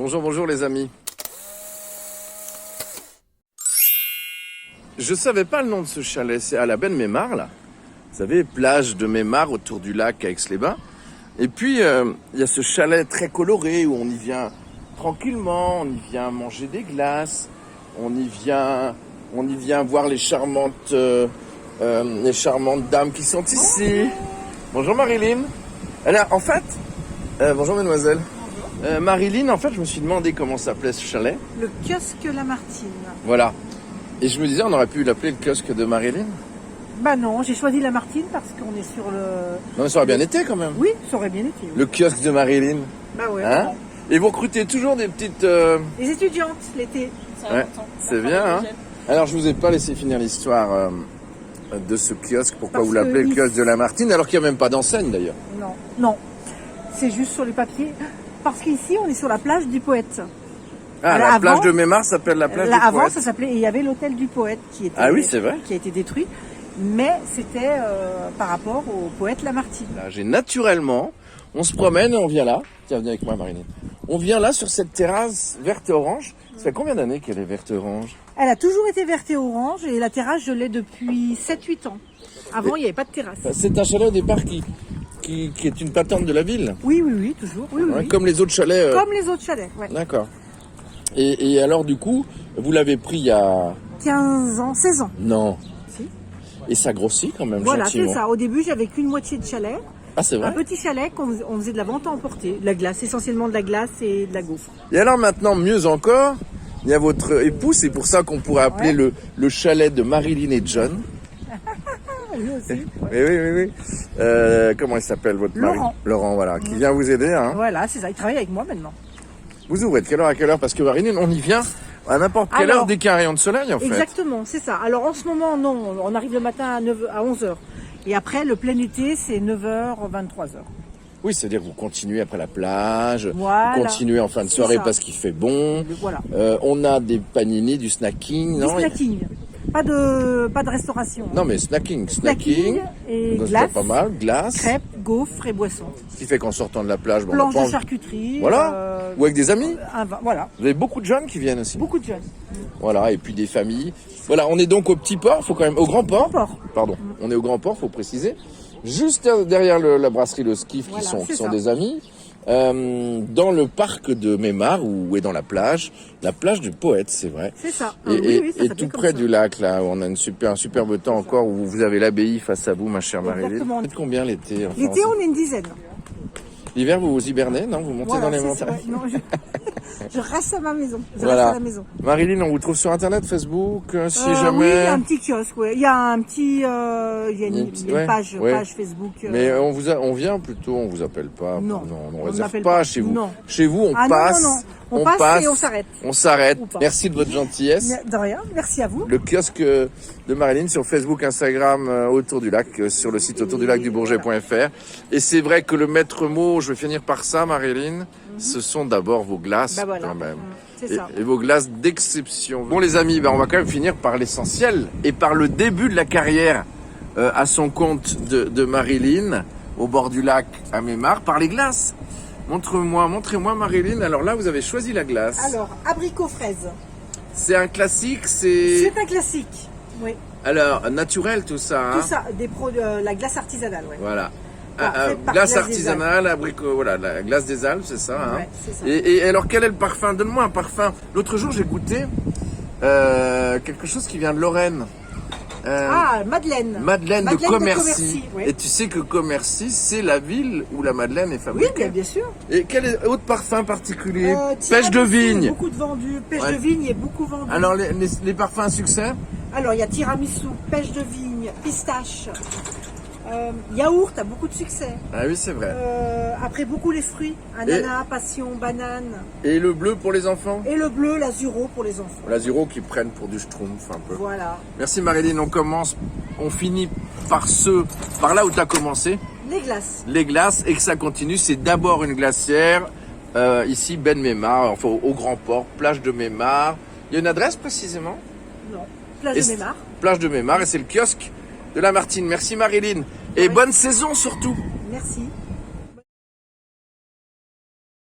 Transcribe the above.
Bonjour, bonjour les amis. Je savais pas le nom de ce chalet, c'est à la baie de Mémar là. Vous savez, plage de Mémar autour du lac à Aix-les-Bains. Et puis il y a ce chalet très coloré où on y vient tranquillement, on y vient manger des glaces, on y vient voir les charmantes dames qui sont ici. Bonjour Marilyn. Alors en fait, bonjour mademoiselle. Marilyn, en fait, je me suis demandé comment s'appelait ce chalet. Le kiosque Lamartine. Voilà. Et je me disais, on aurait pu l'appeler le kiosque de Marilyn. Bah non, j'ai choisi Lamartine parce qu'on est sur le... Non, mais ça aurait bien été quand même. Oui, ça aurait bien été. Oui. Le kiosque de Marilyn. Bah ouais. Hein? Et vous recrutez toujours des petites... Les étudiantes, l'été. Ouais, c'est bien, hein. Alors, je vous ai pas laissé finir l'histoire de ce kiosque. Pourquoi Parce vous l'appelez que le kiosque de Lamartine, alors qu'il n'y a même pas d'enseigne d'ailleurs. Non, non. C'est juste sur les papiers. Parce qu'ici, on est sur la plage du Poète. Ah, Alors, la avant, plage de Mémar s'appelle la plage du avant, Poète. ça s'appelait... Et il y avait l'hôtel du Poète qui était... Ah oui, c'est vrai. Qui a été détruit. Mais c'était par rapport au Poète Lamartine. Là, j'ai naturellement, on se promène et on vient là. Tiens, viens avec moi Marilyn. On vient là sur cette terrasse verte et orange. Ça fait combien d'années qu'elle est verte et orange? Elle a toujours été verte et orange et la terrasse, je l'ai depuis 7-8 ans. Avant, il n'y avait pas de terrasse. C'est un chalet au départ qui est une patente de la ville. Oui, toujours. Oui, Ouais, oui. comme les autres chalets. Comme les autres chalets, ouais. D'accord. Et alors du coup, vous l'avez pris il y a... 15 ans, 16 ans. Non. Si. Et ça grossit quand même Voilà, gentiment. c'est ça. Au début, j'avais qu'une moitié de chalet. Ah, c'est vrai. Un petit chalet on faisait de la vente à emporter. De la glace, essentiellement de la glace et de la gaufre. Et alors maintenant, mieux encore, il y a votre époux. C'est pour ça qu'on pourrait appeler le chalet de Marilyn et John. Ah, lui aussi. Oui. Comment il s'appelle votre mari? Laurent. Laurent, voilà, qui vient vous aider. Hein. Voilà, c'est ça. Il travaille avec moi maintenant. Vous ouvrez de quelle heure à quelle heure? Parce que Marilyn, on y vient à n'importe quelle heure dès qu'il y a un rayon de soleil en fait. Exactement, c'est ça. Alors en ce moment, non. On arrive le matin à 11h. Et après, le plein été, c'est 9h, 23h. Oui, c'est-à-dire que vous continuez après la plage, Voilà. vous continuez en fin de soirée ça. parce qu'il fait bon. Voilà. On a des panini, du snacking, Du non? snacking. Pas de restauration. Non, mais snacking. Et Donc, glace, c'est pas mal, glace. crêpes, gaufres et boissons. Ce qui fait qu'en sortant de la plage, bon, on Planche va de prendre... charcuterie. Voilà. Ou avec des amis. Un vin, voilà. Vous avez beaucoup de jeunes qui viennent aussi. Beaucoup de jeunes. Voilà, et puis des familles. Voilà, on est donc au petit port, faut quand même au grand port. Grand port. Pardon, on est au grand port, faut préciser. Juste derrière la brasserie Le Skiff, Voilà, qui sont ça. des amis. Dans le parc de Mémar, où est dans la plage du Poète, c'est vrai. C'est ça. Et, Oui, ça et s'appelle tout comme près ça. du lac, là, où on a un superbe temps encore, où vous avez l'abbaye face à vous, ma chère Marilyn. Exactement. Vous êtes combien l'été? Enfin, L'été, on est une dizaine. L'hiver, vous hibernez, non? Vous montez Voilà, dans les c'est ça, montagnes? ouais. Non, je reste à ma maison. Je Voilà. reste à la maison. Marilyn, on vous trouve sur Internet, Facebook, si Oui, jamais... il y a un petit kiosque, ouais. Il y a un petit, il y a une page Facebook. Mais on vient plutôt, on vous appelle pas. Non. On On réserve n'appelle pas pas. chez vous. Non. Chez vous, on Ah, passe. non. On passe et on s'arrête. On s'arrête. Ou pas. Merci de votre gentillesse. De rien, merci à vous. Le kiosque de Marilyn sur Facebook, Instagram, autour du lac, sur le site autourdulacdubourget.fr. Et c'est vrai que le maître mot, je vais finir par ça, Marilyn, ce sont d'abord vos glaces, Bah voilà. quand même. C'est ça. Et vos glaces d'exception. Bon, les amis, on va quand même finir par l'essentiel et par le début de la carrière à son compte de Marilyn, au bord du lac à Mémar, par les glaces. Montrez-moi Marilyn. Alors là, vous avez choisi la glace. Alors, abricot fraise. C'est un classique, c'est... C'est un classique. Oui. Alors, naturel tout ça, hein. Tout ça, la glace artisanale, ouais. Voilà. Faite par Glace Glace des artisanale, abricot, voilà, la glace des Alpes, c'est ça, hein. Ouais, c'est ça. Et alors, quel est le parfum? Donne-moi un parfum. L'autre jour, j'ai goûté quelque chose qui vient de Lorraine. Madeleine. Madeleine de Commercy. Commercy, oui. Et tu sais que Commercy, c'est la ville où la Madeleine est Oui, fabriquée. bien sûr. Et quel est autre parfum particulier? Tiramisu, Pêche de vigne. Beaucoup de vendus. Pêche Ouais. de vigne est beaucoup vendue. Alors, les parfums à succès? Alors, il y a tiramisu, pêche de vigne, pistache, yaourt a beaucoup de succès. Ah oui, c'est vrai. Après, beaucoup les fruits, ananas, passion, banane. Et le bleu pour les enfants? Et le bleu, l'azuro pour les enfants. L'azuro qui prennent pour du schtroumpf un peu. Voilà. Merci Marilyn, on finit par là où tu as commencé, Les glaces. les glaces, et que ça continue. C'est d'abord une glacière, ici Ben Mémar, enfin au Grand Port, plage de Mémar. Il y a une adresse précisément? Non. Plage de Mémar. Plage de Mémar, et c'est le kiosque de Lamartine. Merci Marilyn, et bonne saison surtout. Merci.